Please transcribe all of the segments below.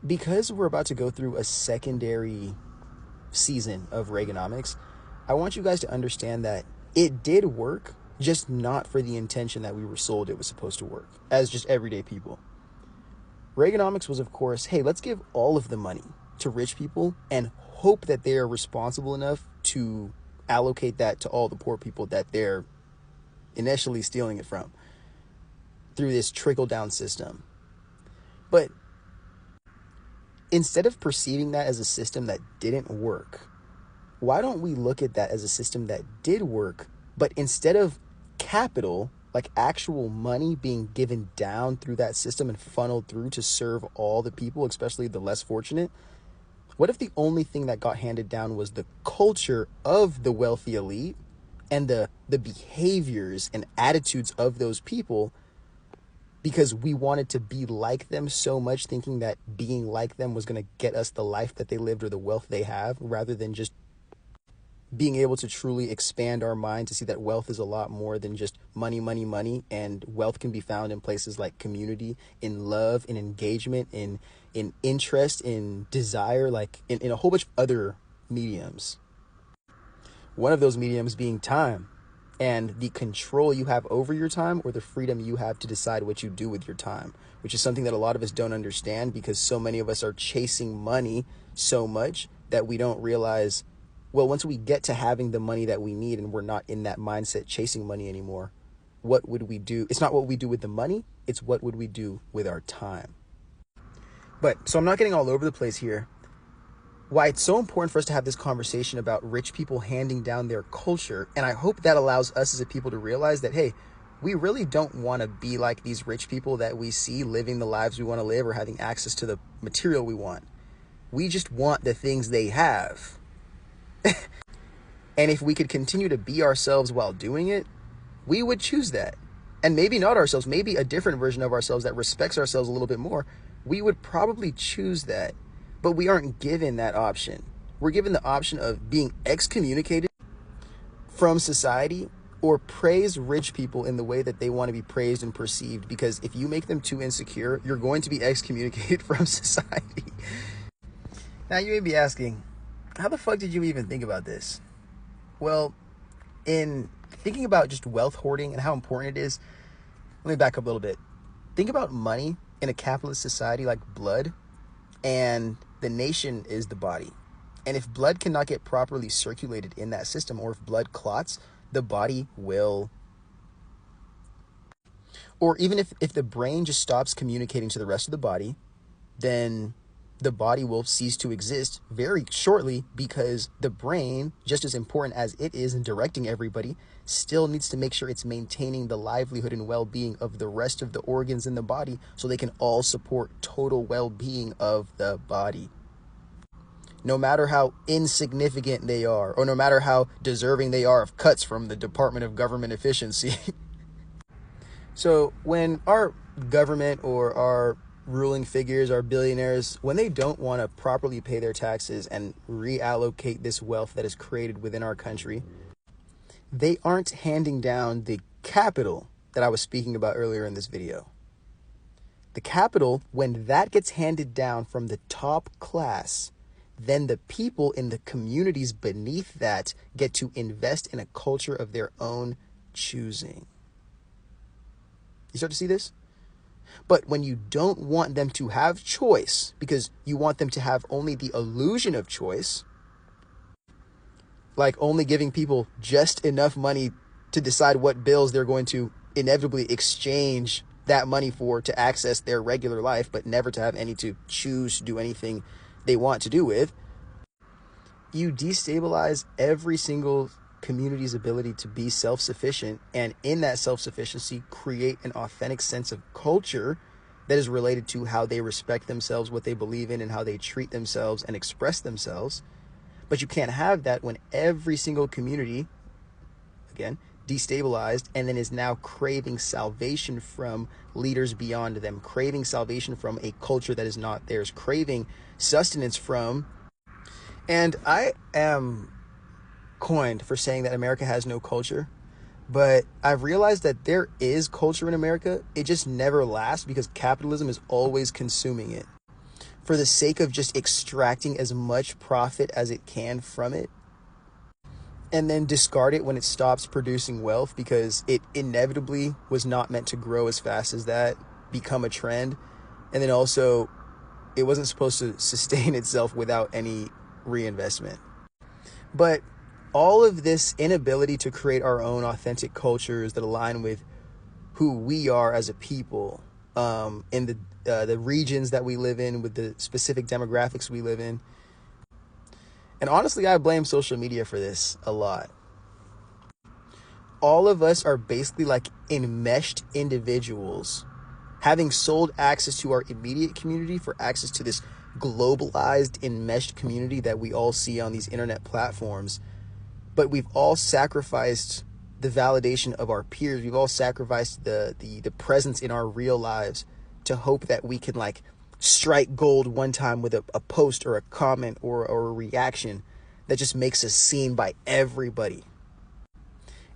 Because we're about to go through a secondary season of Reaganomics, I want you guys to understand that it did work, just not for the intention that we were sold it was supposed to work, as just everyday people. Reaganomics was, of course, hey, let's give all of the money to rich people and hope that they are responsible enough to allocate that to all the poor people that they're initially stealing it from through this trickle-down system. But instead of perceiving that as a system that didn't work, why don't we look at that as a system that did work, but instead of capital, like actual money being given down through that system and funneled through to serve all the people, especially the less fortunate, what if the only thing that got handed down was the culture of the wealthy elite and the behaviors and attitudes of those people, because we wanted to be like them so much, thinking that being like them was going to get us the life that they lived or the wealth they have, rather than just being able to truly expand our mind to see that wealth is a lot more than just money, money, money. And wealth can be found in places like community, in love, in engagement, in interest, in desire, like in a whole bunch of other mediums. One of those mediums being time, and the control you have over your time, or the freedom you have to decide what you do with your time, which is something that a lot of us don't understand, because so many of us are chasing money so much that we don't realize, well, once we get to having the money that we need and we're not in that mindset chasing money anymore, what would we do? It's not what we do with the money, it's what would we do with our time. But so I'm not getting all over the place here. Why it's so important for us to have this conversation about rich people handing down their culture. And I hope that allows us as a people to realize that, hey, we really don't want to be like these rich people that we see living the lives we want to live or having access to the material we want. We just want the things they have. And if we could continue to be ourselves while doing it, we would choose that. And maybe not ourselves, maybe a different version of ourselves that respects ourselves a little bit more. We would probably choose that. But we aren't given that option. We're given the option of being excommunicated from society, or praise rich people in the way that they want to be praised and perceived. Because if you make them too insecure, you're going to be excommunicated from society. Now you may be asking, how the fuck did you even think about this? Well, in thinking about just wealth hoarding and how important it is, let me back up a little bit. Think about money in a capitalist society like blood, and the nation is the body. And if blood cannot get properly circulated in that system, or if blood clots, the body will, or even if the brain just stops communicating to the rest of the body, then the body will cease to exist very shortly, because the brain, just as important as it is in directing everybody, still needs to make sure it's maintaining the livelihood and well-being of the rest of the organs in the body, so they can all support total well-being of the body. No matter how insignificant they are, or no matter how deserving they are of cuts from the Department of Government Efficiency. So when our government or our ruling figures, our billionaires, when they don't want to properly pay their taxes and reallocate this wealth that is created within our country, they aren't handing down the capital that I was speaking about earlier in this video. The capital, when that gets handed down from the top class, then the people in the communities beneath that get to invest in a culture of their own choosing. You start to see this? But when you don't want them to have choice, because you want them to have only the illusion of choice, like only giving people just enough money to decide what bills they're going to inevitably exchange that money for to access their regular life, but never to have any to choose to do anything they want to do with, you destabilize every single community's ability to be self-sufficient, and in that self-sufficiency create an authentic sense of culture that is related to how they respect themselves, what they believe in, and how they treat themselves and express themselves. But you can't have that when every single community, again, destabilized, and then is now craving salvation from leaders beyond them, craving salvation from a culture that is not theirs, craving sustenance from. And I am coined for saying that America has no culture, but I've realized that there is culture in America. It just never lasts because capitalism is always consuming it. for the sake of just extracting as much profit as it can from it, and then discard it when it stops producing wealth because it inevitably was not meant to grow as fast as that, become a trend, and then also it wasn't supposed to sustain itself without any reinvestment. But all of this inability to create our own authentic cultures that align with who we are as a people, in the regions that we live in, with the specific demographics we live in. And honestly, I blame social media for this a lot. All of us are basically like enmeshed individuals, having sold access to our immediate community for access to this globalized, enmeshed community that we all see on these internet platforms. But we've all sacrificed the validation of our peers. We've all sacrificed the presence in our real lives to hope that we can like strike gold one time with a post or a comment or a reaction that just makes us seen by everybody.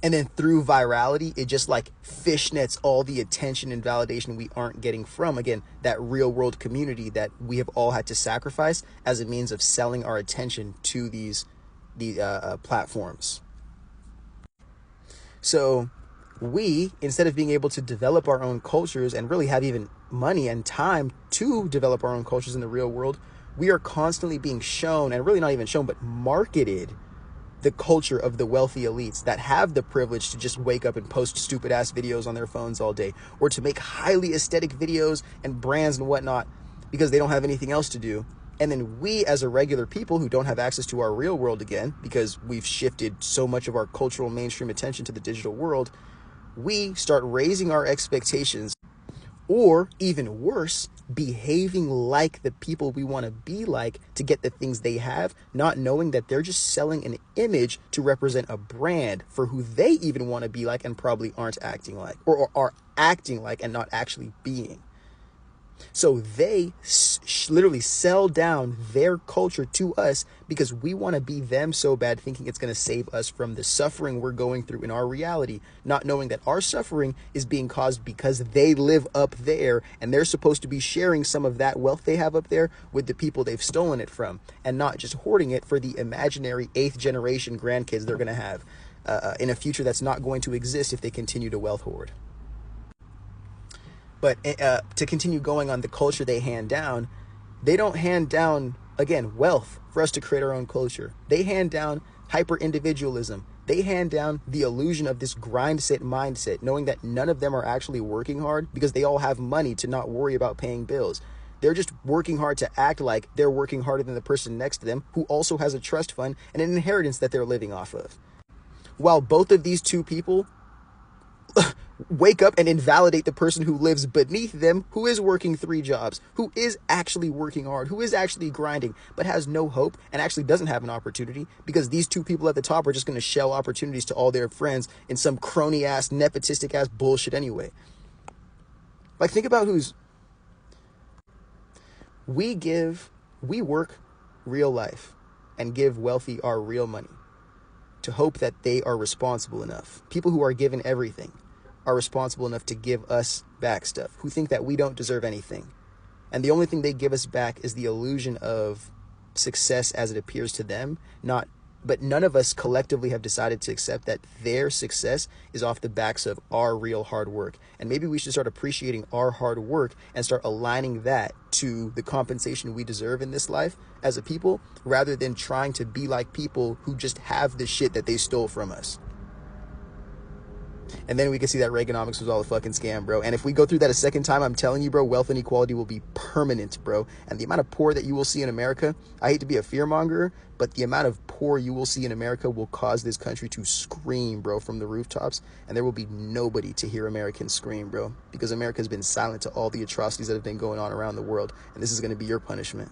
And then through virality, it just like fishnets all the attention and validation we aren't getting from, again, that real world community that we have all had to sacrifice as a means of selling our attention to these platforms. So we, instead of being able to develop our own cultures and really have even money and time to develop our own cultures in the real world, we are constantly being shown, and really not even shown, but marketed, the culture of the wealthy elites that have the privilege to just wake up and post stupid ass videos on their phones all day, or to make highly aesthetic videos and brands and whatnot because they don't have anything else to do. And then we, as a regular people who don't have access to our real world again, because we've shifted so much of our cultural mainstream attention to the digital world, we start raising our expectations, or even worse, behaving like the people we want to be like to get the things they have, not knowing that they're just selling an image to represent a brand for who they even want to be like and probably aren't acting like, or are acting like and not actually being. So they literally sell down their culture to us because we want to be them so bad, thinking it's going to save us from the suffering we're going through in our reality, not knowing that our suffering is being caused because they live up there and they're supposed to be sharing some of that wealth they have up there with the people they've stolen it from, and not just hoarding it for the imaginary 8th generation grandkids they're going to have in a future that's not going to exist if they continue to wealth hoard. But to continue going on the culture they hand down, they don't hand down, again, wealth for us to create our own culture. They hand down hyper-individualism. They hand down the illusion of this grind-set mindset, knowing that none of them are actually working hard because they all have money to not worry about paying bills. They're just working hard to act like they're working harder than the person next to them, who also has a trust fund and an inheritance that they're living off of. While both of these two people wake up and invalidate the person who lives beneath them, who is working 3 jobs, who is actually working hard, who is actually grinding, but has no hope and actually doesn't have an opportunity because these two people at the top are just going to shell opportunities to all their friends in some crony ass, nepotistic ass bullshit anyway. Like, think about we work real life and give wealthy our real money to hope that they are responsible enough. People who are given everything are responsible enough to give us back stuff, who think that we don't deserve anything. And the only thing they give us back is the illusion of success as it appears to them, but none of us collectively have decided to accept that their success is off the backs of our real hard work. And maybe we should start appreciating our hard work and start aligning that to the compensation we deserve in this life as a people, rather than trying to be like people who just have the shit that they stole from us. And then we can see that Reaganomics was all a fucking scam, bro. And if we go through that a second time, I'm telling you, bro, wealth inequality will be permanent, bro. And the amount of poor that you will see in America, I hate to be a fearmonger, but the amount of poor you will see in America will cause this country to scream, bro, from the rooftops. And there will be nobody to hear Americans scream, bro, because America has been silent to all the atrocities that have been going on around the world. And this is going to be your punishment.